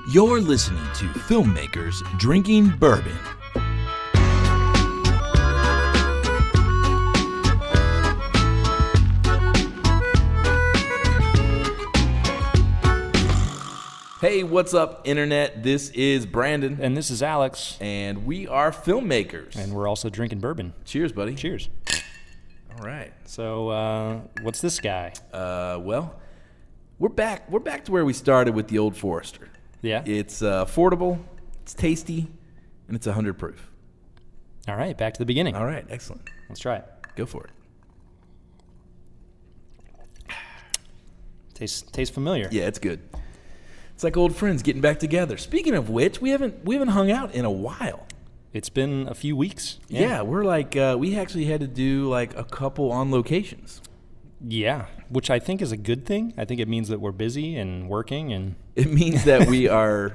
You're listening to Filmmakers Drinking Bourbon. Hey, what's up, Internet? This is Brandon. And this is Alex. And we are Filmmakers. And we're also drinking bourbon. Cheers, buddy. Cheers. All right. So, what's this guy? Well, we're back to where we started with the Old Forester. Yeah? It's affordable, it's tasty, and it's 100 proof. All right, back to the beginning. All right, excellent. Let's try it. Go for it. Tastes familiar. Yeah, it's good. It's like old friends getting back together. Speaking of which, we haven't hung out in a while. It's been a few weeks. Yeah, we're like we actually had to do like a couple on locations. Yeah, which I think is a good thing. I think it means that we're busy and working, and it means that we are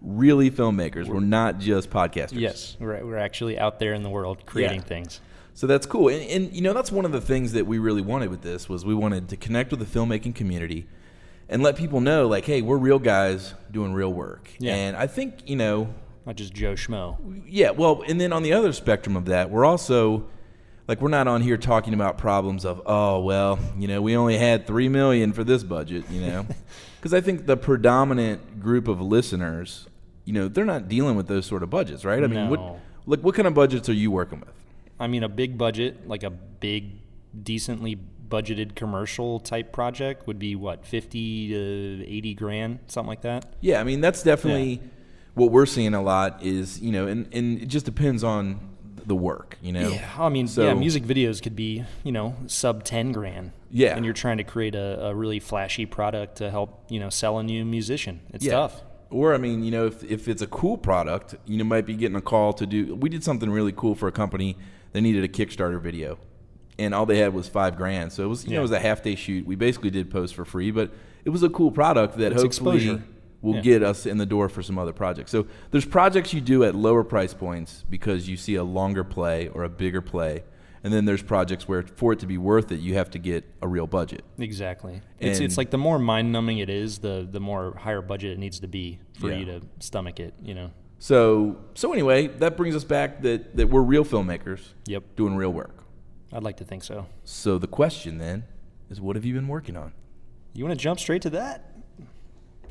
really filmmakers. We're not just podcasters. Yes, we're actually out there in the world creating things. So that's cool. And you know, that's one of the things that we really wanted with this was we wanted to connect with the filmmaking community and let people know, like, hey, we're real guys doing real work. Yeah. And I think, you know, not just Joe Schmo. Yeah, well, and then on the other spectrum of that, we're also like, we're not on here talking about problems of, oh, well, you know, we only had $3 million for this budget, you know, because I think the predominant group of listeners, you know, they're not dealing with those sort of budgets, right? I mean, what kind of budgets are you working with? I mean, a big budget, like a big, decently budgeted commercial type project would be what, 50 to 80 grand, something like that? Yeah, I mean, that's definitely what we're seeing a lot is, you know, and it just depends on the work, you know? Yeah, I mean, music videos could be, you know, sub 10 grand. Yeah. And you're trying to create a really flashy product to help, you know, sell a new musician. It's tough. Or, I mean, you know, if it's a cool product, you know, might be getting a call to do, we did something really cool for a company that needed a Kickstarter video. And all they had was $5,000. So it was, you know, it was a half day shoot. We basically did post for free, but it was a cool product that hopefully will get us in the door for some other projects. So there's projects you do at lower price points because you see a longer play or a bigger play. And then there's projects where for it to be worth it, you have to get a real budget. Exactly. It's like the more mind-numbing it is, the more higher budget it needs to be for you to stomach it, you know. So anyway, that brings us back that we're real filmmakers doing real work. I'd like to think so. So the question then is, what have you been working on? You want to jump straight to that?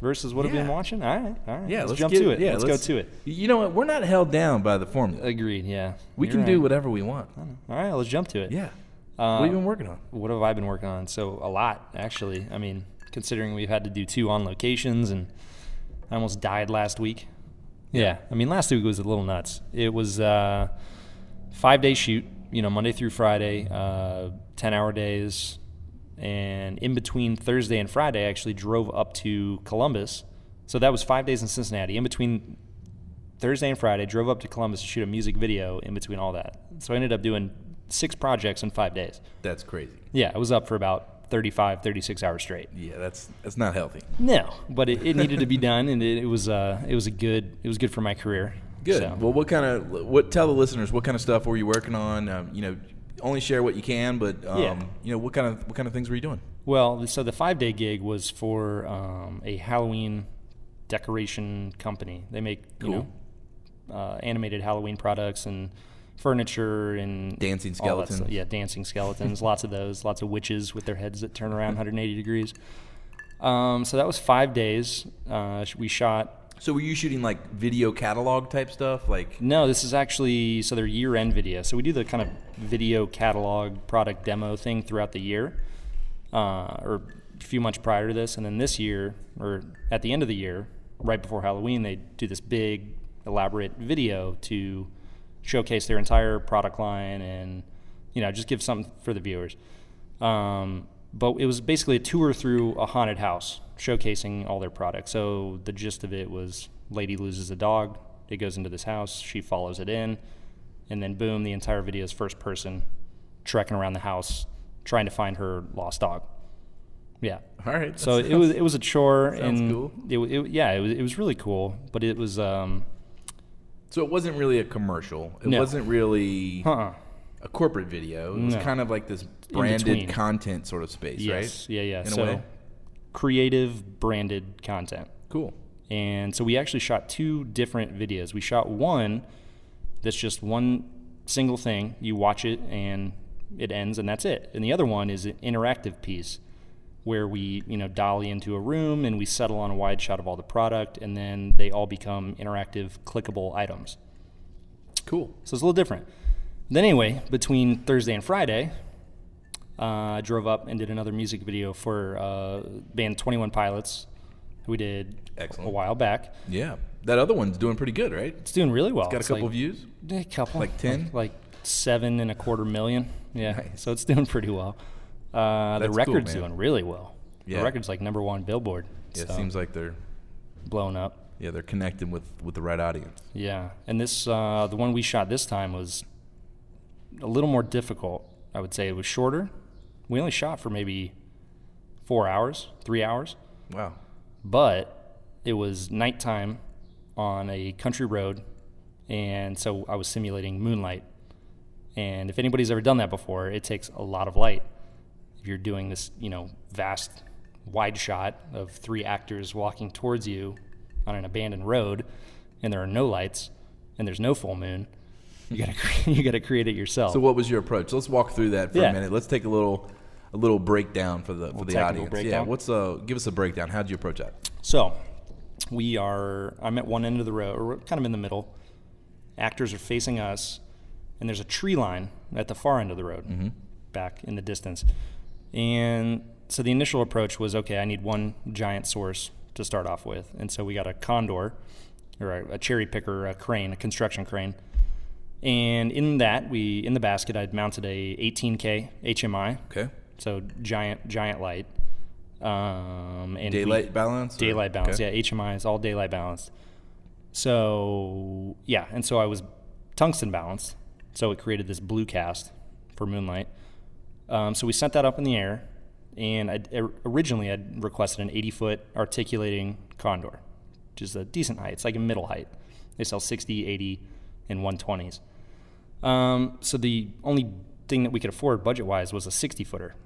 Versus what have you been watching? All right. Yeah, let's jump to it. Let's go to it. You know what? We're not held down by the formula. Agreed, yeah. We can do whatever we want. All right, let's jump to it. Yeah. What have you been working on? What have I been working on? So a lot, actually. I mean, considering we've had to do 2 on locations, and I almost died last week. Yeah. I mean, last week was a little nuts. It was 5-day shoot, you know, Monday through Friday, 10-hour days. And in between Thursday and Friday, I actually drove up to Columbus. So that was 5 days in Cincinnati. In between Thursday and Friday, drove up to Columbus to shoot a music video in between all that. So I ended up doing 6 projects in 5 days. That's crazy. Yeah, I was up for about 35, 36 hours straight. Yeah, that's not healthy. No, but it needed to be done, and it was good for my career. Good. So. Well, tell the listeners what kind of stuff were you working on? You know, only share what you can, but you know, what kind of things were you doing? Well, so the 5-day gig was for a Halloween decoration company. They make you know animated Halloween products and furniture and dancing skeletons. Yeah, dancing skeletons. Lots of those. Lots of witches with their heads that turn around 180 degrees. So that was 5 days. We shot. So were you shooting like video catalog type stuff? Like no, this is actually their year-end video. So we do the kind of video catalog product demo thing throughout the year, or a few months prior to this, and then this year, or at the end of the year, right before Halloween, they do this big, elaborate video to showcase their entire product line and, you know, just give something for the viewers. But it was basically a tour through a haunted house, showcasing all their products. So the gist of it was, lady loses a dog, it goes into this house, she follows it in, and then boom, the entire video is first person, trekking around the house, trying to find her lost dog. Yeah. All right. So it was a chore, and cool. It was really cool, but it was. So it wasn't really a commercial. It wasn't really a corporate video. It was kind of like this branded content sort of space, right? Yeah. In a way. Creative branded content. Cool. And so we actually shot 2 different videos. We shot one that's just one single thing. You watch it and it ends and that's it. And the other one is an interactive piece where we, dolly into a room and we settle on a wide shot of all the product, and then they all become interactive, clickable items. Cool. So it's a little different. Then anyway, between Thursday and Friday, I drove up and did another music video for band 21 Pilots. We did Excellent. A while back. Yeah. That other one's doing pretty good, right? It's doing really well. It's got a couple views? A couple. Like 10? Like 7.25 million. Yeah. Nice. So it's doing pretty well. The record's cool, man. doing really well. Yeah. The record's like #1 Billboard. Yeah, so it seems like they're blowing up. Yeah, they're connecting with the right audience. Yeah. And this the one we shot this time was a little more difficult. I would say it was shorter. We only shot for maybe 4 hours, 3 hours. Wow. But it was nighttime on a country road, and so I was simulating moonlight. And if anybody's ever done that before, it takes a lot of light. If you're doing this, vast wide shot of 3 actors walking towards you on an abandoned road, and there are no lights, and there's no full moon, you gotta create it yourself. So what was your approach? Let's walk through that for a minute. Let's take a little breakdown for the audience. Breakdown? Yeah, give us a breakdown. How'd you approach that? So I'm at one end of the road, or kind of in the middle. Actors are facing us, and there's a tree line at the far end of the road, back in the distance. And so the initial approach was, okay, I need one giant source to start off with. And so we got a condor, or a cherry picker, a crane, a construction crane. And in the basket, I'd mounted a 18K HMI. Okay. So giant light. And daylight balance? Daylight balance, okay. Yeah. HMI is all daylight balanced. So, yeah. And so I was tungsten balanced. So it created this blue cast for moonlight. So we sent that up in the air. And originally I'd requested an 80-foot articulating condor, which is a decent height. It's like a middle height. They sell 60, 80, and 120s. So the only thing that we could afford budget-wise was a 60-footer.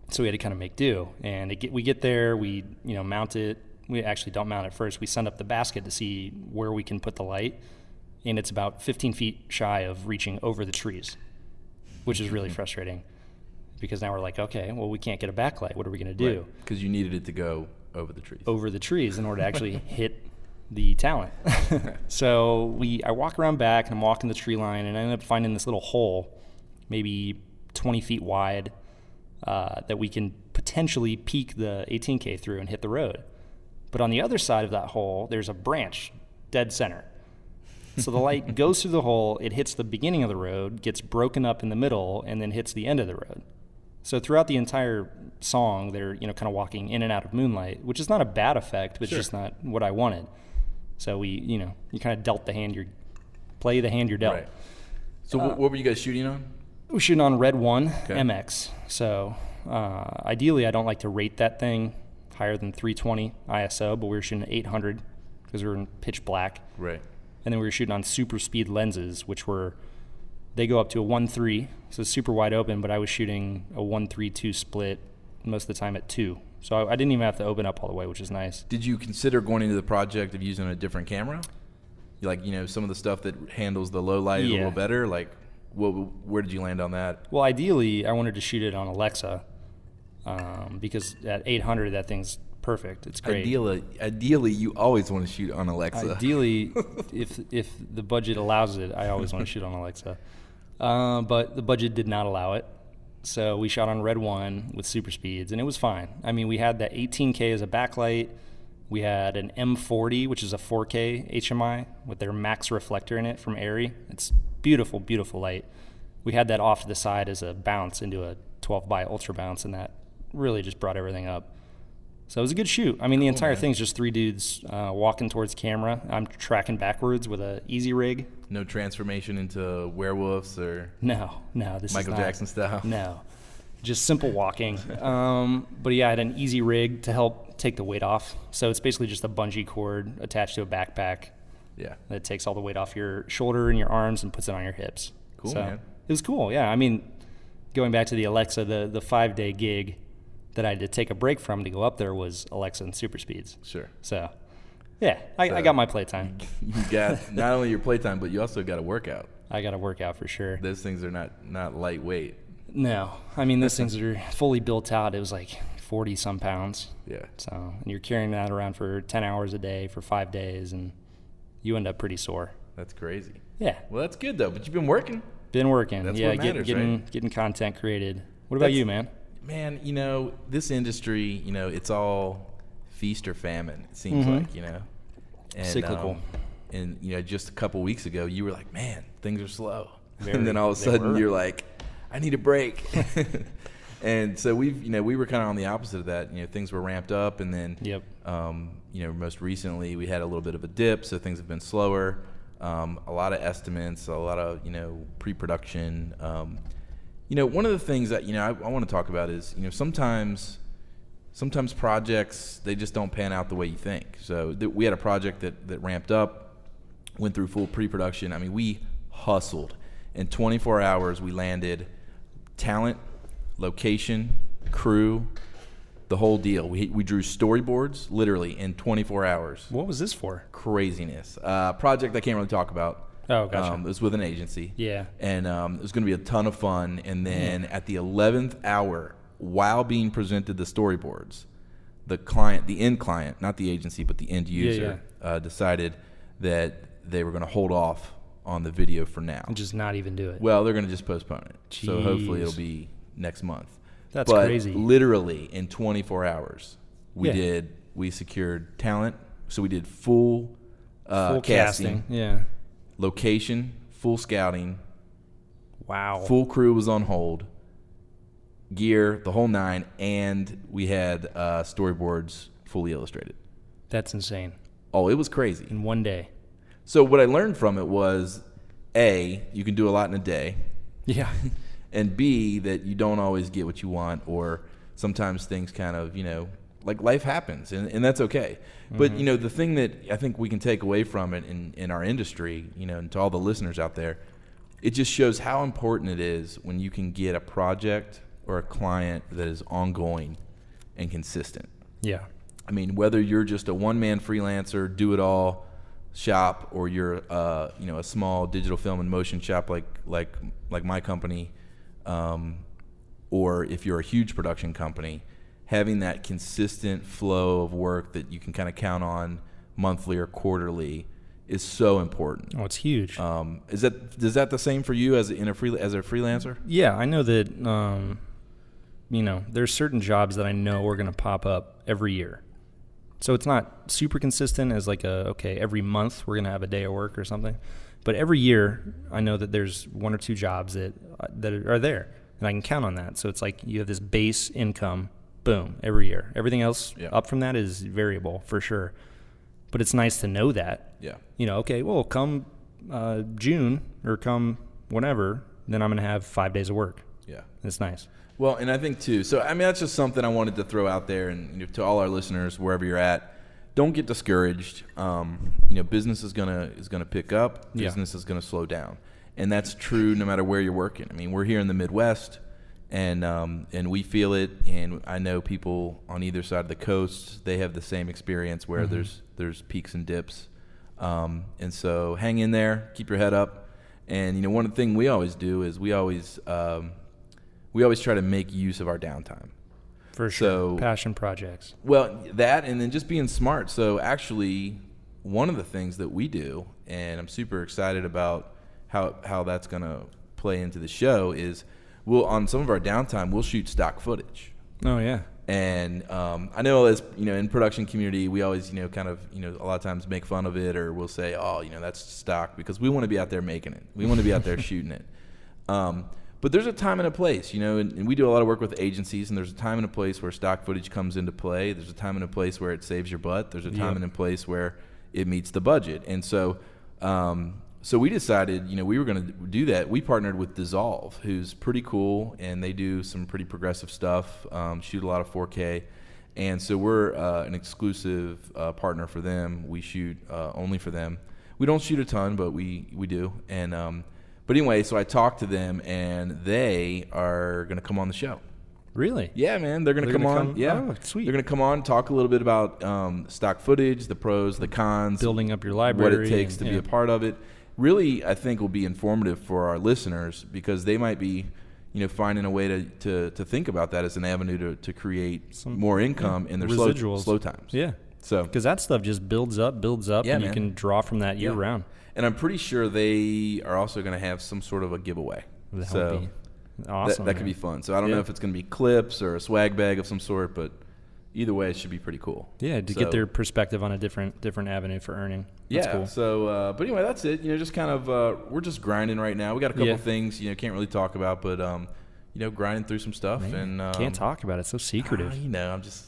So we had to kind of make do. And we get there, we mount it. We actually don't mount it first. We send up the basket to see where we can put the light. And it's about 15 feet shy of reaching over the trees, which is really frustrating. Because now we're like, okay, well, we can't get a backlight. What are we going to do? Because you needed it to go over the trees. Over the trees in order to actually hit the talent. So I walk around back, and I'm walking the tree line, and I end up finding this little hole, maybe 20 feet wide, that we can potentially peek the 18K through and hit the road. But on the other side of that hole, there's a branch, dead center. So the light goes through the hole, it hits the beginning of the road, gets broken up in the middle, and then hits the end of the road. So throughout the entire song, they're kind of walking in and out of moonlight, which is not a bad effect, but Sure. It's just not what I wanted. So you kind of dealt the hand play the hand you're dealt. Right. So what were you guys shooting on? We were shooting on Red 1 Okay. MX. So ideally, I don't like to rate that thing higher than 320 ISO, but we were shooting at 800 because we were in pitch black. Right. And then we were shooting on super speed lenses, which they go up to a 1.3, so it's super wide open, but I was shooting a 1.32 split most of the time at 2. So I didn't even have to open up all the way, which is nice. Did you consider going into the project of using a different camera? Like, some of the stuff that handles the low light a little better? Like, where did you land on that? Well, ideally, I wanted to shoot it on Alexa because at 800, that thing's perfect. It's great. Ideally, you always want to shoot on Alexa. Ideally, if the budget allows it, I always want to shoot on Alexa. But the budget did not allow it. So we shot on Red 1 with super speeds, and it was fine. I mean, we had that 18K as a backlight. We had an M40, which is a 4K HMI with their max reflector in it from Arri. It's beautiful, beautiful light. We had that off to the side as a bounce into a 12 by ultra bounce, and that really just brought everything up. So it was a good shoot. I mean, the entire thing's just 3 dudes walking towards camera. I'm tracking backwards with a easy rig. No transformation into werewolves or No, this Michael is not, Jackson style? No, just simple walking. But yeah, I had an easy rig to help take the weight off. So it's basically just a bungee cord attached to a backpack. Yeah. That takes all the weight off your shoulder and your arms and puts it on your hips. Cool, so man. It was cool, yeah. I mean, going back to the Alexa, the 5-day gig that I had to take a break from to go up there was Alexa and super speeds. Sure. So Yeah, I got my playtime. You got not only your playtime, but you also got to work out. I got to work out for sure. Those things are not lightweight. No, I mean, those things are fully built out. It was like 40 some pounds. Yeah. So, and you're carrying that around for 10 hours a day for 5 days, and you end up pretty sore. That's crazy. Yeah. Well, that's good though. But you've been working. Been working. That's yeah, what matters, right? getting content created. What about you, man? Man, this industry, it's all feast or famine. It seems like, and, cyclical. And just a couple weeks ago, you were like, "Man, things are slow," Very, and then all of a sudden, you're like, "I need a break." And so we were kind of on the opposite of that. Things were ramped up, and then, most recently we had a little bit of a dip, so things have been slower. A lot of estimates, a lot of pre-production. One of the things that I want to talk about is sometimes projects, they just don't pan out the way you think. So we had a project that ramped up, went through full pre-production. I mean, we hustled. In 24 hours, we landed talent, location, crew, the whole deal. We drew storyboards literally in 24 hours. What was this for? Craziness. Project I can't really talk about. Oh, gotcha. It was with an agency. Yeah. And it was going to be a ton of fun. And then at the 11th hour, while being presented the storyboards, the end client, not the agency, but the end user, decided that they were going to hold off on the video for now. And just not even do it. Well, they're going to just postpone it. Jeez. So hopefully it'll be next month. That's but crazy. Literally in 24 hours, we secured talent. So we did full casting. Yeah. Location, full scouting. Wow. Full crew was on hold. Gear, the whole nine, and we had storyboards fully illustrated. That's insane. Oh, it was crazy. In one day. So what I learned from it was, A, you can do a lot in a day. Yeah. And B, that you don't always get what you want, or sometimes things kind of, like life happens, and that's okay. Mm-hmm. But, the thing that I think we can take away from it in our industry, and to all the listeners out there, it just shows how important it is when you can get a project or a client that is ongoing and consistent. Yeah. I mean, whether you're just a one-man freelancer, do-it-all shop, or you're, a small digital film and motion shop like my company, or if you're a huge production company, having that consistent flow of work that you can kind of count on monthly or quarterly is so important. Oh, it's huge. Is that the same for you as a freelancer? Yeah, I know that. There's certain jobs that I know are going to pop up every year. So it's not super consistent as like every month we're going to have a day of work or something. But every year I know that there's one or two jobs that are there, and I can count on that. So it's like you have this base income, boom, every year. Everything else up from that is variable for sure. But it's nice to know that. Yeah. Come June or come whenever, then I'm going to have 5 days of work. Yeah. It's nice. Well, and I think too, so I mean, that's just something I wanted to throw out there, and to all our listeners, wherever you're at, don't get discouraged. Business is gonna pick up. Business is gonna slow down, and that's true no matter where you're working. I mean, we're here in the Midwest, and we feel it, and I know people on either side of the coast, they have the same experience where there's peaks and dips, and so hang in there, keep your head up, and one thing we always do is we always try to make use of our downtime. For sure. So, passion projects. Well, that, and then just being smart. So actually, one of the things that we do, and I'm super excited about how that's going to play into the show, is on some of our downtime, we'll shoot stock footage. Oh, yeah. And I know as, in production community, we always, kind of, a lot of times make fun of it, or we'll say, oh, that's stock, because we want to be out there making it. We want to be out there shooting it. But there's a time and a place, and we do a lot of work with agencies, and there's a time and a place where stock footage comes into play. There's a time and a place where it saves your butt. There's a time and a place where it meets the budget. And so we decided, we were going to do that. We partnered with Dissolve, who's pretty cool, and they do some pretty progressive stuff, shoot a lot of 4K. And so we're an exclusive partner for them. We shoot only for them. We don't shoot a ton, but we do. And but anyway, so I talked to them, and they are going to come on the show. Really? Yeah, man. They're going to come on. Yeah. Oh, sweet. They're going to come on, talk a little bit about stock footage, the pros, the cons. Building up your library. What it takes to be a part of it. Really, I think will be informative for our listeners because they might be, finding a way to think about that as an avenue to create some more income in their slow times. Yeah. So because that stuff just builds up, and you can draw from that year round. And I'm pretty sure they are also going to have some sort of a giveaway. That would be awesome. That could be fun. So I don't know if it's going to be clips or a swag bag of some sort, but either way, it should be pretty cool. Yeah, to get their perspective on a different avenue for earning. That's cool. So, but anyway, that's it. Just kind of, we're just grinding right now. We got a couple of things, can't really talk about, but, grinding through some stuff. Man, and can't talk about it. It's so secretive. I'm just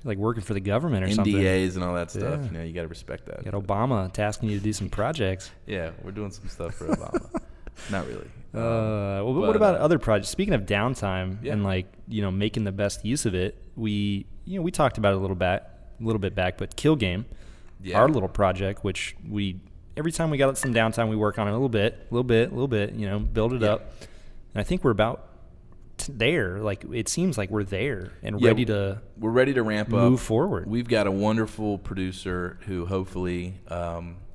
like working for the government or something. NDAs and all that stuff. You got to respect that. You got Obama tasking you to do some projects. Yeah, we're doing some stuff for Obama. Not really. But what about other projects? Speaking of downtime and making the best use of it, we talked about it a little bit back, but Kill Game, our little project, which every time we got some downtime, we work on it a little bit, build it up. And I think we're about there. Like it seems like we're there and ready to ramp up, move forward. We've got a wonderful producer who hopefully,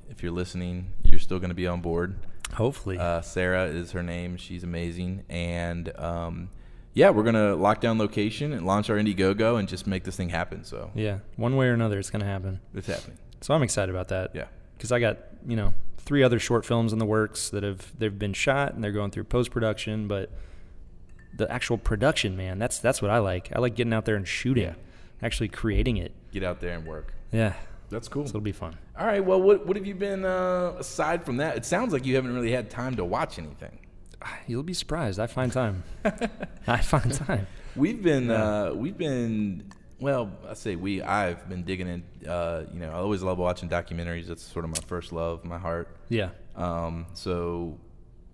if you're listening, you're still going to be on board. Hopefully. Sarah is her name. She's amazing. And, we're going to lock down location and launch our Indiegogo and just make this thing happen. So yeah, one way or another, it's going to happen. It's happening. So I'm excited about that. Yeah. Because I got, 3 other short films in the works they've been shot and they're going through post-production, but the actual production, man, that's what I like. I like getting out there and shooting, actually creating it. Get out there and work. Yeah. That's cool. So it'll be fun. All right. Well, what have you been aside from that? It sounds like you haven't really had time to watch anything. You'll be surprised. I find time. We've been I've been digging in. I always love watching documentaries. That's sort of my first love, my heart. Yeah. So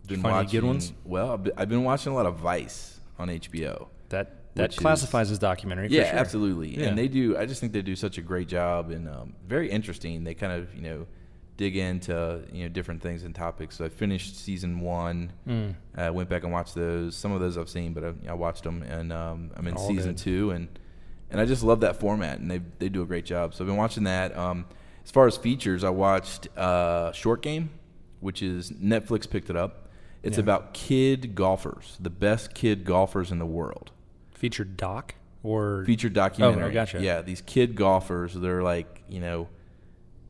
been watching any good ones. Well, I've been watching a lot of Vice on HBO. That classifies as documentary. Yeah, for sure. Absolutely. Yeah. And I just think they do such a great job and very interesting. They kind of dig into different things and topics. So I finished season 1. Went back and watched those. Some of those I've seen, but I watched them, and I'm in season 2, and I just love that format, and they do a great job. So I've been watching that. As far as features, I watched Short Game, which is Netflix picked it up. It's about kid golfers, the best kid golfers in the world. Featured doc or featured documentary? Oh, gotcha. Yeah, these kid golfers, they're like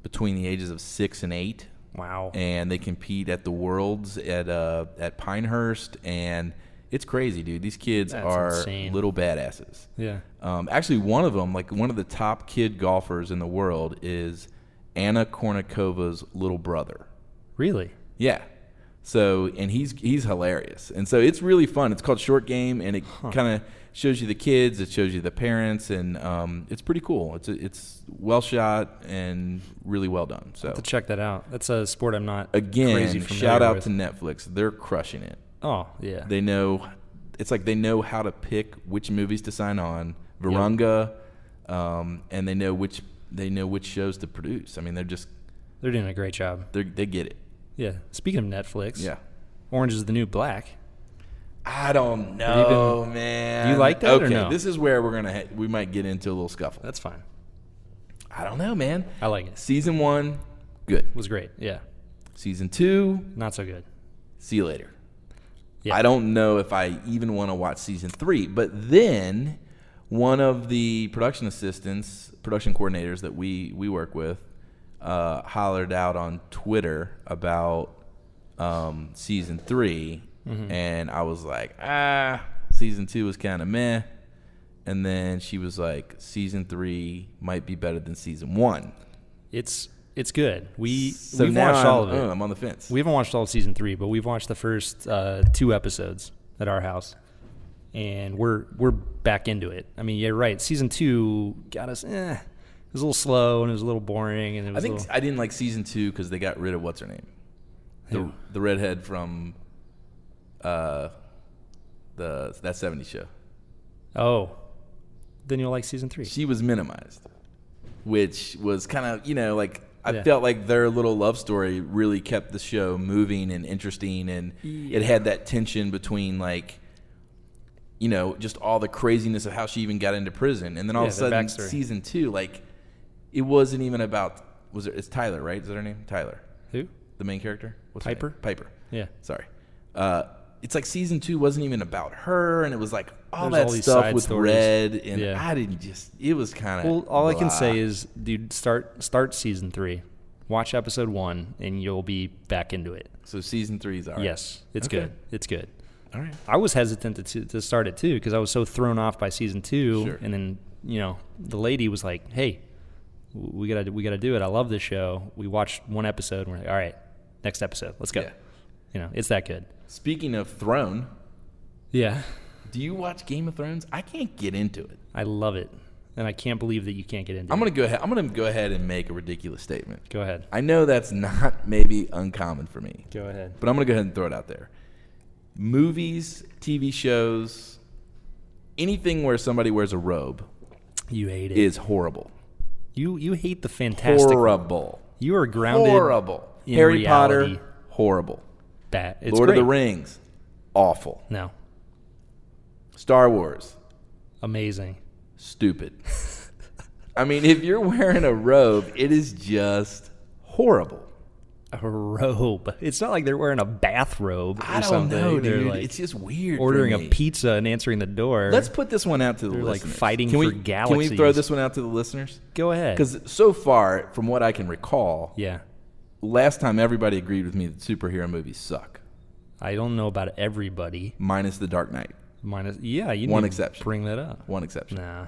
between the ages of 6 and 8. Wow. And they compete at the Worlds at Pinehurst, and it's crazy, dude. These kids are insane. Little badasses. Yeah. Actually, one of them, like one of the top kid golfers in the world, is Anna Kournikovas' little brother. Really? Yeah. So, and he's hilarious, and so it's really fun. It's called Short Game, and it kind of shows you the kids, it shows you the parents, and it's pretty cool. It's well shot and really well done. So I'll have to check that out. That's a sport I'm not again. Crazy shout out with. to Netflix. They're crushing it. Oh yeah. They know. It's like they know how to pick which movies to sign on. Virunga, and they know which shows to produce. I mean, they're doing a great job. They get it. Yeah. Speaking of Netflix, Orange is the New Black. I don't know, man. Do you like that or no? Okay, this is where we might get into a little scuffle. That's fine. I don't know, man. I like it. Season 1, good. Was great. Yeah. Season 2, not so good. See you later. Yeah. I don't know if I even want to watch season 3, but then one of the production coordinators that we work with, hollered out on Twitter about season 3, and I was like, season 2 was kind of meh, and then she was like, season 3 might be better than season 1. It's good. We've now watched all of it. I'm on the fence. We haven't watched all of season 3, but we've watched the first 2 episodes at our house, and we're back into it. I mean, you're right. Season 2 got us. It was a little slow and it was a little boring. And I think I didn't like season 2 because they got rid of what's her name, the redhead from that '70s show. Oh, then you'll like season 3. She was minimized, which was kind of I felt like their little love story really kept the show moving and interesting, and it had that tension between just all the craziness of how she even got into prison. And then all of a sudden, season 2, like, it wasn't even about, it's Tyler, right? Is that her name? Tyler. Who? The main character? What's her Piper? name? Piper. Yeah. Sorry. It's like season 2 wasn't even about her, and it was like all There's that all these stuff side with stories. Red, and I didn't it was kind of Well, all I can say is, dude, start season 3. Watch episode 1, and you'll be back into it. So season 3 is all right. Yes, it's good. It's good. All right. I was hesitant to start it too because I was so thrown off by season 2, Sure. and then the lady was like, "Hey, we gotta do it. I love this show." We watched one episode, and we're like, "All right, next episode, let's go." Yeah. It's that good. Speaking of Throne, yeah. Do you watch Game of Thrones? I can't get into it. I love it, and I can't believe that you can't get into it. I'm gonna go ahead and make a ridiculous statement. Go ahead. I know that's not maybe uncommon for me. Go ahead. But I'm gonna go ahead and throw it out there. Movies, TV shows, anything where somebody wears a robe, you hate it. Is horrible. You hate the fantastic. Horrible. You are grounded. Horrible. In Harry reality. Potter, horrible. Bad. It's Lord great. of the Rings, awful. No. Star Wars, Amazing. stupid. I mean, if you're wearing a robe, it is just horrible. A robe. It's not like they're wearing a bathrobe or I don't something. know, They're dude. like It's just weird. ordering for a me. pizza and answering the door. Let's put this one out to the They're like listeners. fighting Can for we throw galaxies. this one out to the listeners? Go ahead. Because so far, from what I can recall, Yeah. last time everybody agreed with me that superhero movies suck, I don't know about everybody. minus The Dark Knight. You One need exception. to bring that up. One exception. Nah.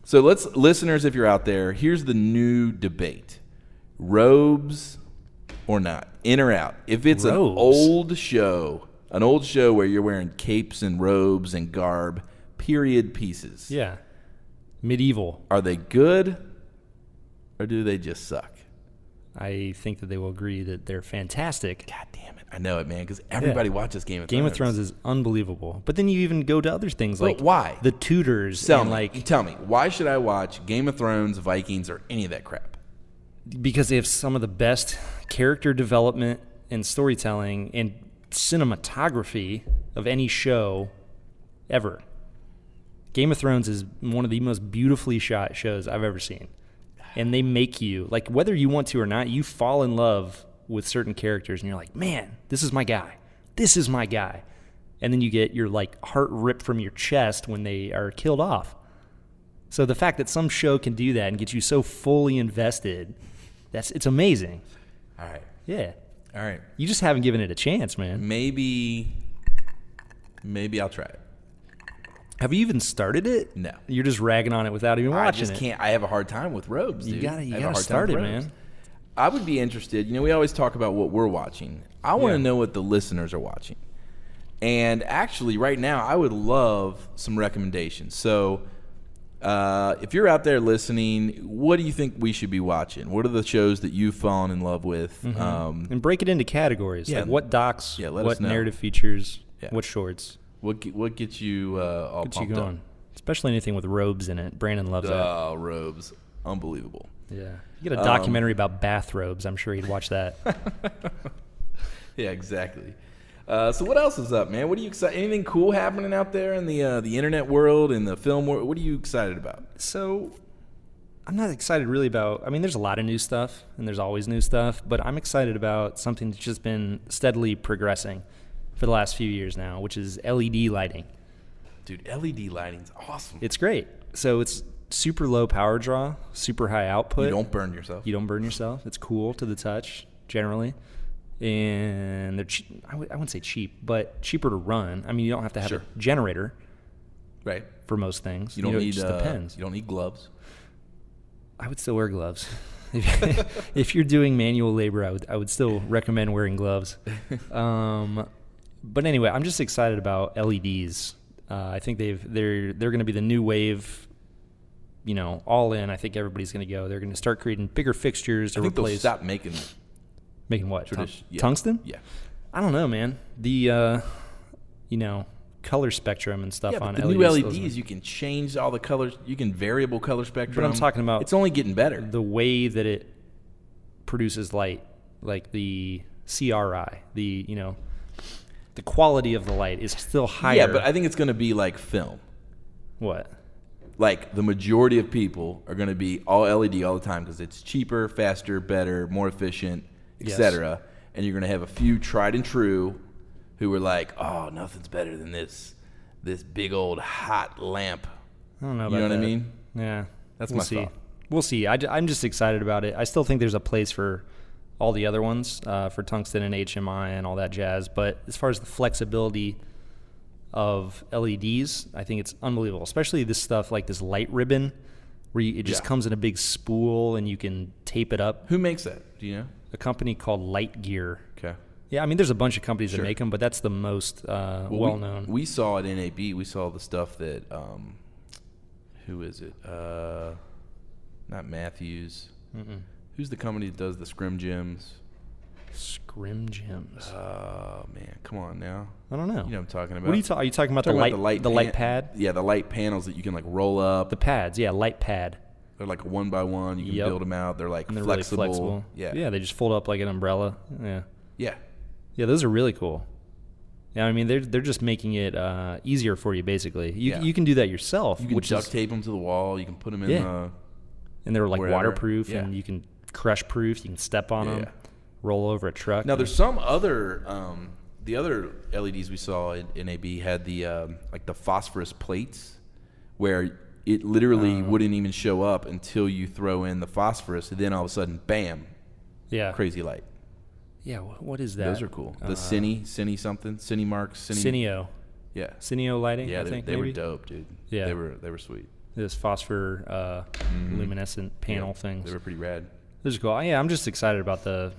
So listeners, if you're out there, here's the new debate: robes or not, in or out. If it's an old show where you're wearing capes and robes and garb, period pieces. Yeah. Medieval. Are they good, or do they just suck? I think that they will agree that they're fantastic. God damn it. I know it, man, because everybody watches Game of Thrones. Game of Thrones is unbelievable. But then you even go to other things like why? The Tudors. Tell and me, why should I watch Game of Thrones, Vikings, or any of that crap? Because they have some of the best character development and storytelling and cinematography of any show ever. Game of Thrones is one of the most beautifully shot shows I've ever seen. And they make you, like, whether you want to or not, you fall in love with certain characters and you're like, man, this is my guy. This is my guy. And then you get your like heart ripped from your chest when they are killed off. So the fact that some show can do that and get you so fully invested, it's amazing. All right. Yeah. All right. You just haven't given it a chance, man. Maybe I'll try it. Have you even started it? No. You're just ragging on it without even watching it. I just can't. I have a hard time with robes, dude. You gotta start it, man. I would be interested. We always talk about what we're watching. I want to know what the listeners are watching. And actually, right now, I would love some recommendations. So, if you're out there listening, what do you think we should be watching? What are the shows that you've fallen in love with? Mm-hmm. And break it into categories. Like what docs, let what us know. narrative features, what shorts. What gets you all Gets pumped you going. up? Especially anything with robes in it. Brandon loves that. Oh, robes. Unbelievable. Yeah. You get a documentary about bathrobes. I'm sure he'd watch that. Yeah, exactly. So what else is up, man? What are you excited? Anything cool happening out there in the internet world, in the film world? What are you excited about? So I'm not excited really about, there's a lot of new stuff, and there's always new stuff, but I'm excited about something that's just been steadily progressing for the last few years now, which is LED lighting. Dude, LED lighting's awesome. It's great. So it's super low power draw, super high output. You don't burn yourself. It's cool to the touch, generally. And they're cheap. I wouldn't say cheap, but cheaper to run. You don't have to have a generator, right? For most things. You don't need. It just depends. You don't need gloves. I would still wear gloves. If you're doing manual labor, I would still recommend wearing gloves. But anyway, I'm just excited about LEDs. I think they're going to be the new wave. All in. I think everybody's going to go. They're going to start creating bigger fixtures to replace. They'll stop making what? Yeah. Tungsten? Yeah. I don't know, man. The color spectrum and stuff on the LEDs. new LEDs, you can change all the colors. You can variable color spectrum. But I'm talking about it's only getting better. The way that it produces light, like the CRI, the quality of the light is still higher. Yeah, but I think it's going to be like film. What? Like the majority of people are going to be all LED all the time because it's cheaper, faster, better, more efficient, etc. And you're going to have a few tried and true who are like, oh, nothing's better than this big old hot lamp. I don't know about that. You know that. what I mean? Yeah. That's we'll my see. thought. We'll see. I'm just excited about it. I still think there's a place for all the other ones, for tungsten and HMI and all that jazz. But as far as the flexibility of LEDs, I think it's unbelievable, especially this stuff like this light ribbon where it just comes in a big spool and you can tape it up. Who makes that? Do you know? A company called Light Gear. Okay. Yeah, I mean, there's a bunch of companies that make them, but that's the most well-known. We saw at NAB, we saw the stuff that, who is it? Not Matthews. Mm-mm. Who's the company that does the Scrim Gyms? Scrim Gyms. Oh, man. Come on now. I don't know. You know what I'm talking about. What are you talking? Are you talking about the light pad? Yeah, the light panels that you can like roll up. The pads, yeah, light pad. They're like one by one. You can build them out. They're like and they're flexible. Really flexible. Yeah. Yeah, they just fold up like an umbrella. Yeah. Yeah. Yeah, those are really cool. Yeah, I mean they're just making it easier for you basically. You can do that yourself. You can duct tape them to the wall. You can put them in and they're like wherever. waterproof and you can crush proof. You can step on them. Roll over a truck. Now there's some other the other LEDs we saw in AB had the like the phosphorus plates where it literally wouldn't even show up until you throw in the phosphorus, and then all of a sudden, bam, crazy light. Yeah, what is that? Those are cool. The Cine something, Cine Marks, Cineo. Yeah, Cineo lighting. Yeah, I think they were dope, dude. Yeah, they were sweet. This phosphor luminescent panel things. They were pretty rad. Those are cool. Yeah, I'm just excited about the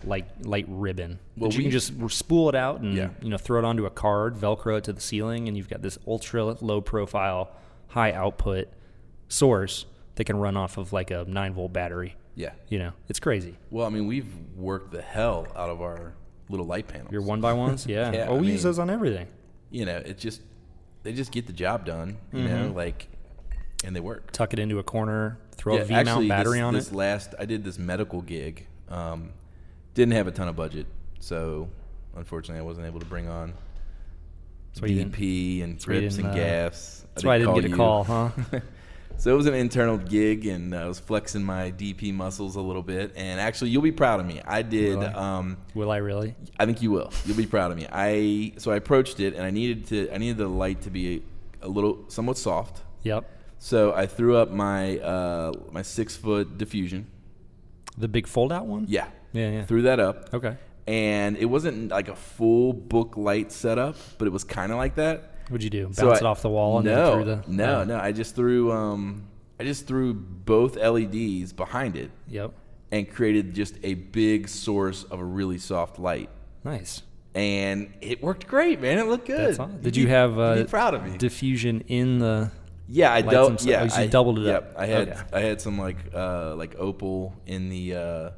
light ribbon. Well, you can just spool it out and throw it onto a card, Velcro it to the ceiling, and you've got this ultra low profile, high output source that can run off of like a 9-volt battery. Yeah. It's crazy. Well, I mean, we've worked the hell out of our little light panels. Your 1x1s? Yeah. We use those on everything. They just get the job done, you know, like, and they work. Tuck it into a corner, throw a V-mount battery on it. I did this medical gig. Didn't have a ton of budget, so unfortunately I wasn't able to bring on DP and drips and gas. That's why I didn't get a call, huh? So it was an internal gig, and I was flexing my DP muscles a little bit. And actually, you'll be proud of me. I did. Will I really? I think you will. You'll be proud of me. So I approached it, and I needed the light to be a little somewhat soft. Yep. So I threw up my my 6-foot diffusion. The big fold-out one? Yeah. Yeah. Threw that up. Okay. And it wasn't like a full book light setup, but it was kind of like that. What'd you do? Bounce it off the wall and then through the... No. I just threw both LEDs behind it. Yep. And created just a big source of a really soft light. Nice. And it worked great, man. It looked good. Did you have be proud of me. Diffusion in the... Yeah, I doubled. Yeah, I doubled it up. Yep, I had some like opal in the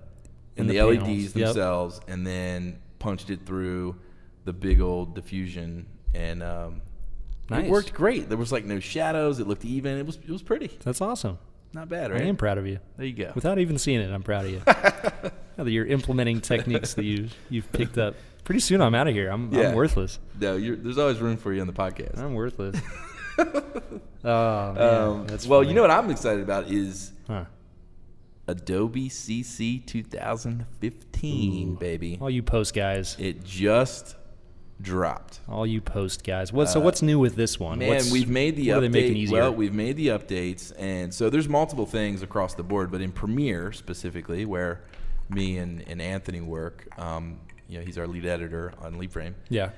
LEDs themselves, and then punched it through the big old diffusion, and it worked great. There was like no shadows. It looked even. It was pretty. That's awesome. Not bad, right? I am proud of you. There you go. Without even seeing it, I'm proud of you. Now that you're implementing techniques that you've picked up. Pretty soon, I'm out of here. I'm worthless. No, there's always room for you on the podcast. I'm worthless. Oh, man, that's well, funny. you know what I'm excited about is Adobe CC 2015, baby. All you post guys. It just dropped. All you post guys. So what's new with this one? Man, we've made the update. What are they making easier? Well, we've made the updates, and so there's multiple things across the board, but in Premiere specifically, where me and Anthony work, he's our lead editor on LeapFrame. Yeah.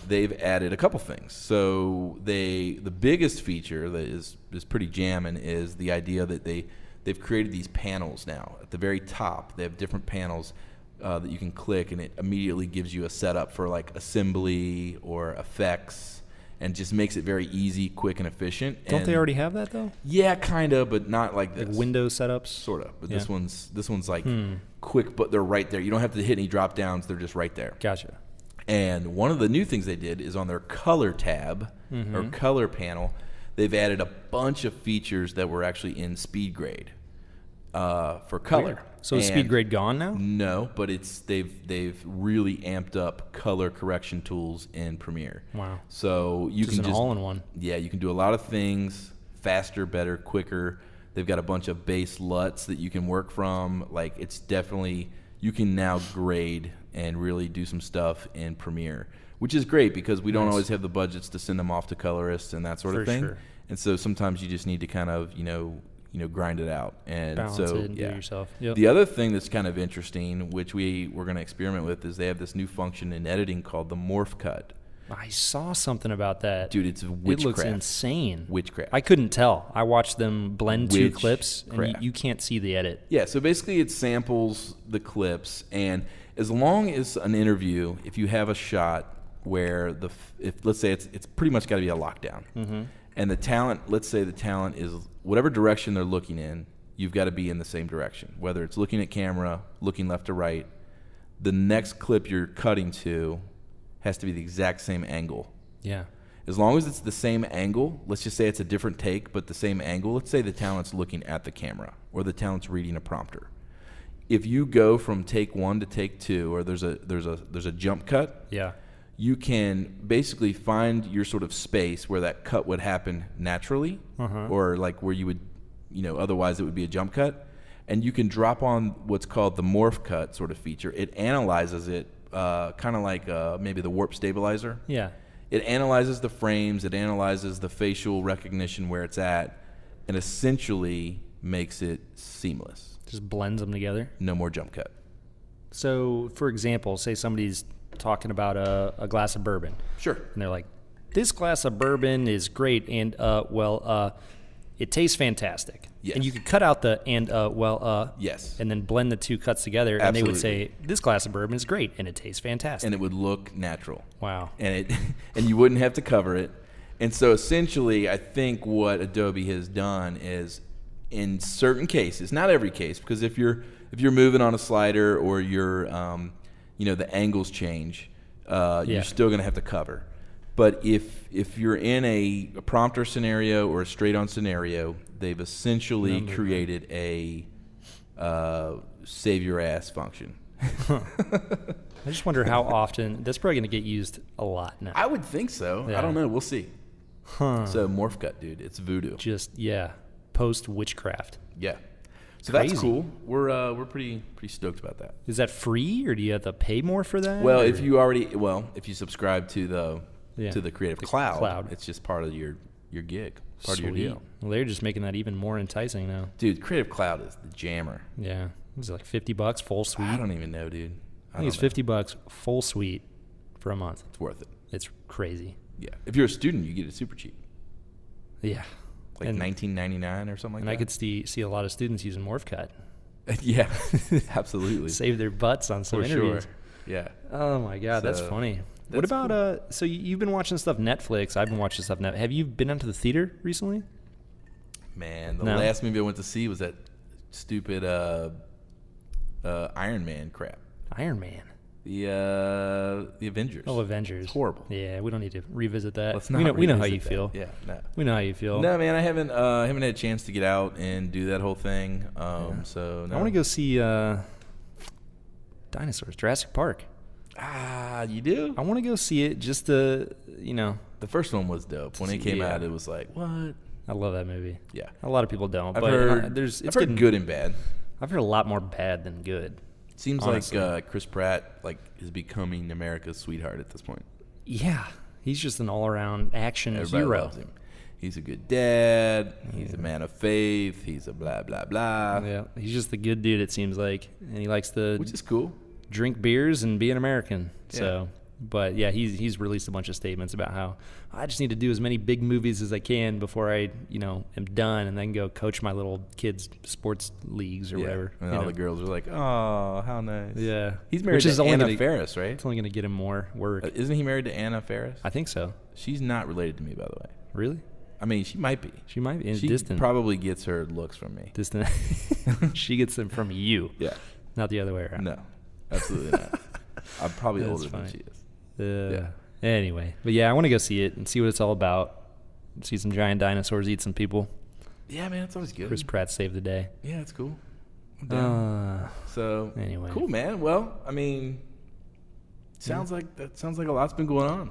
They've added a couple things. So the biggest feature that is pretty jamming is the idea that they've created these panels now. At the very top, they have different panels that you can click, and it immediately gives you a setup for like assembly or effects, and just makes it very easy, quick, and efficient. Don't they already have that though? Yeah, kind of, but not like this. Like Windows setups? Sort of, but this one's like quick, but they're right there. You don't have to hit any drop downs. They're just right there. Gotcha. And one of the new things they did is on their color tab or color panel, they've added a bunch of features that were actually in SpeedGrade. for color. Weird. So is speed grade gone now? No, but they've really amped up color correction tools in Premiere. Wow. So you can an all-in-one. Yeah, you can do a lot of things faster, better, quicker. They've got a bunch of base LUTs that you can work from. Like, it's definitely, you can now grade and really do some stuff in Premiere, which is great because we don't always have the budgets to send them off to colorists and that sort of thing. Sure. And so sometimes you just need to kind of, grind it out. And balance so, it and do it yourself. Yep. The other thing that's kind of interesting, which we're going to experiment with, is they have this new function in editing called the morph cut. I saw something about that. Dude, it's witchcraft. It looks insane. Witchcraft. I couldn't tell. I watched them blend two clips, and you can't see the edit. Yeah, so basically it samples the clips, and as long as an interview, if you have a shot where let's say it's pretty much got to be a lockdown, and the talent, let's say the talent is whatever direction they're looking in, you've got to be in the same direction, whether it's looking at camera, looking left to right. The next clip you're cutting to has to be the exact same angle. Yeah. As long as it's the same angle, let's just say it's a different take, but the same angle. Let's say the talent's looking at the camera or the talent's reading a prompter. If you go from take 1 to take 2, or there's a jump cut, yeah, you can basically find your sort of space where that cut would happen naturally, or like where you would, otherwise it would be a jump cut, and you can drop on what's called the morph cut sort of feature. It analyzes it. Kind of like maybe the warp stabilizer. Yeah. It analyzes the frames, it analyzes the facial recognition where it's at, and essentially makes it seamless. Just blends them together. No more jump cut. So, for example, say somebody's talking about a glass of bourbon. Sure. And they're like, this glass of bourbon is great, and, it tastes fantastic. Yes. And you could cut out the yes, and then blend the two cuts together, Absolutely. and they would say, this glass of bourbon is great, and it tastes fantastic. and it would look natural. Wow. And you wouldn't have to cover it. And so essentially, I think what Adobe has done is, in certain cases, not every case, because if you're moving on a slider or you're the angles change, you're still going to have to cover. But if you're in a prompter scenario or a straight-on scenario, they've essentially created a save your ass function. I just wonder how often. That's probably going to get used a lot now. I would think so. Yeah. I don't know. We'll see. So morph cut, dude. It's voodoo. Just, post witchcraft. Yeah. So Crazy. that's cool. We're pretty stoked about that. Is that free, or do you have to pay more for that? Well, or? if you subscribe to the Creative Cloud, it's just part of your gig, part Sweet. of your deal. Well, they're just making that even more enticing now. Dude, Creative Cloud is the jammer. Yeah. Was it like $50 full suite? I don't even know, dude. I think it's $50 full suite for a month. It's worth it. It's crazy. Yeah. If you're a student, you get it super cheap. Yeah. Like $19.99 or something like and that. I could see a lot of students using morph cut. Yeah, absolutely. Save their butts on some For interviews. sure. Yeah. Oh my God, that's funny. What about cool. So you've been watching stuff Netflix? I've been watching stuff Netflix. Have you been into the theater recently? Man, the last movie I went to see was that stupid Iron Man crap. Iron Man. The Avengers. Oh, Avengers. It's horrible. Yeah, we don't need to revisit that. Let's not we know how you revisit that. feel. Yeah, no. We know how you feel. No, man, I haven't had a chance to get out and do that whole thing. So no. I want to go see dinosaurs, Jurassic Park. Ah, you do? I want to go see it just to, The first one was dope. When it came Yeah. out, it was like, what? I love that movie. Yeah. A lot of people don't, I've but heard, it's I've heard getting good and bad. I've heard a lot more bad than good. Seems honestly. like Chris Pratt is becoming America's sweetheart at this point. Yeah, he's just an all-around action Everybody hero. loves him. He's a good dad. He's a man of faith. He's a blah blah blah. Yeah, he's just the good dude. It seems like, and he likes to Which is cool. drink beers and be an American. Yeah. So, but yeah, he's released a bunch of statements about how I just need to do as many big movies as I can before I am done, and then go coach my little kids' sports leagues or whatever. And all the girls are like, oh, how nice. Yeah, He's married Which is to only Anna gonna- Faris, right? It's only going to get him more work. Isn't he married to Anna Faris? I think so. She's not related to me, by the way. Really? I mean, she might be. She might be She distant. probably gets her looks from me. Distant. She gets them from you. Yeah. Not the other way around. No, absolutely not. I'm probably That's older funny. than she is. Yeah. Anyway, but yeah, I want to go see it and see what it's all about. See some giant dinosaurs eat some people. Yeah, man, it's always good. Chris Pratt saved the day. Yeah, it's cool. I'm down. So anyway, cool, man. Well, I mean, sounds like a lot's been going on.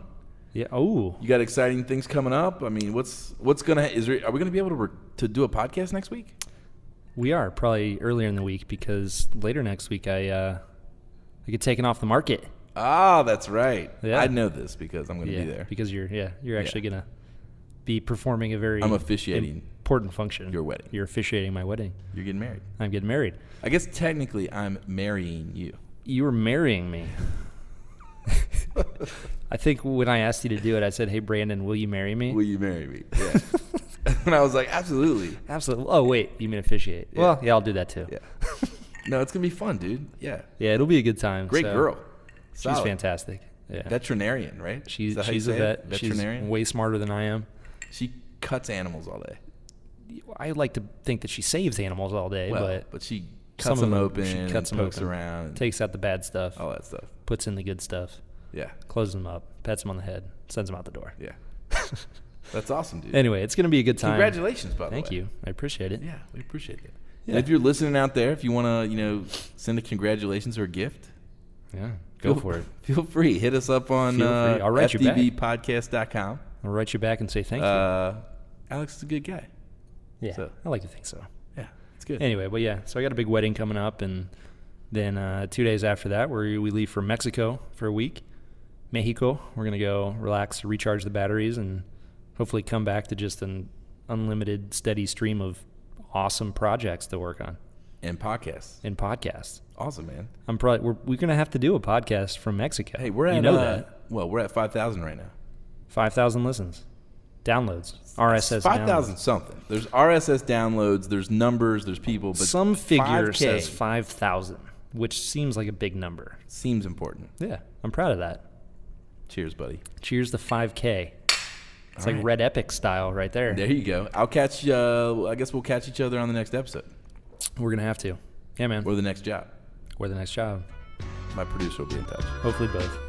Yeah. Oh, you got exciting things coming up. I mean, what's gonna? Are we gonna be able to do a podcast next week? We are probably earlier in the week because later next week I get taken off the market. Ah, that's right. Yeah. I know this because I'm gonna be there. Because you're actually gonna be performing a very I'm officiating important function. Your wedding. You're officiating my wedding. You're getting married. I'm getting married. I guess technically I'm marrying you. You are marrying me. I think when I asked you to do it, I said, "Hey, Brandon, will you marry me?" Will you marry me? Yeah. And I was like, absolutely. Absolutely. Oh, wait, you mean officiate? Yeah. Well, yeah, I'll do that too. Yeah. No, it's gonna be fun, dude. Yeah. Yeah, it'll be a good time. Great girl. She's Solid. fantastic. Yeah. Veterinarian, right? She's a vet. Veterinarian. She's way smarter than I am. She cuts animals all day. I like to think that she saves animals all day, but she cuts them open, she cuts them pokes around, takes out the bad stuff, all that stuff, puts in the good stuff. Yeah. Closes them up, pets them on the head, sends them out the door. Yeah. That's awesome, dude. Anyway, it's going to be a good time. Congratulations, by the way. Thank you. I appreciate it. Yeah, we appreciate it. Yeah. And if you're listening out there, if you want to, send a congratulations or a gift, yeah, go for it. Feel free. Hit us up on I'll write you back. FDBpodcast.com. I'll write you back and say thank you. Alex is a good guy. Yeah, so. I like to think so. Yeah, it's good. Anyway, but yeah, so I got a big wedding coming up, and then 2 days after that, we leave for Mexico for a week. Mexico, we're going to go relax, recharge the batteries, and hopefully come back to just an unlimited, steady stream of awesome projects to work on. And podcasts. Awesome, man. We're going to have to do a podcast from Mexico. Hey, we're at that. Well, we're at 5,000 right now. 5,000 listens. Downloads. RSS 5,000 something. There's RSS downloads, there's numbers, there's people, but some figure 5K says 5,000, which seems like a big number. Seems important. Yeah, I'm proud of that. Cheers, buddy. Cheers to 5K. It's like Red Epic style right there. There you go. I'll catch I guess we'll catch each other on the next episode. We're going to have to. Yeah, man. Or the next job. My producer will be in touch. Hopefully both.